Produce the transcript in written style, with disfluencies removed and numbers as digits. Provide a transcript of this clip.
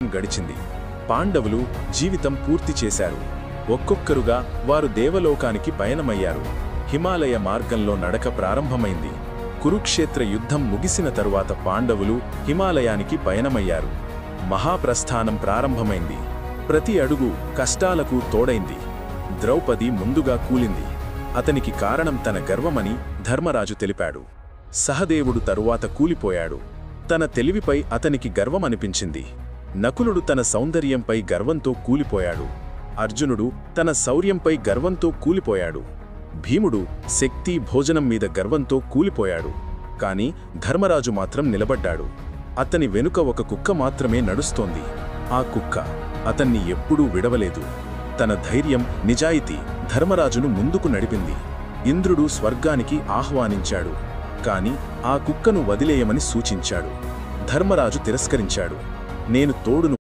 గడిచింది. పాండవులు జీవితం పూర్తి చేశారు. ఒక్కొక్కరుగా వారు దేవలోకానికి పయనమయ్యారు. హిమాలయ మార్గంలో నడక ప్రారంభమైంది. కురుక్షేత్ర యుద్ధం ముగిసిన తరువాత పాండవులు హిమాలయానికి పయనమయ్యారు. మహాప్రస్థానం ప్రారంభమైంది. ప్రతి అడుగు కష్టాలకు తోడైంది. ద్రౌపది ముందుగా కూలింది. అతనికి కారణం తన గర్వమని ధర్మరాజు తెలిపాడు. సహదేవుడు తరువాత కూలిపోయాడు. తన తెలివిపై అతనికి గర్వమనిపించింది. నకులుడు తన సౌందర్యంపై గర్వంతో కూలిపోయాడు. అర్జునుడు తన శౌర్యంపై గర్వంతో కూలిపోయాడు. భీముడు శక్తి భోజనం మీద గర్వంతో కూలిపోయాడు. కాని ధర్మరాజు మాత్రం నిలబడ్డాడు. అతని వెనుక ఒక కుక్క మాత్రమే నడుస్తోంది. ఆ కుక్క అతన్ని ఎప్పుడూ విడవలేదు. తన ధైర్యం, నిజాయితీ ధర్మరాజును ముందుకు నడిపింది. ఇంద్రుడు స్వర్గానికి ఆహ్వానించాడు. కాని ఆ కుక్కను వదిలేయమని సూచించాడు. ధర్మరాజు తిరస్కరించాడు. నేను తోడును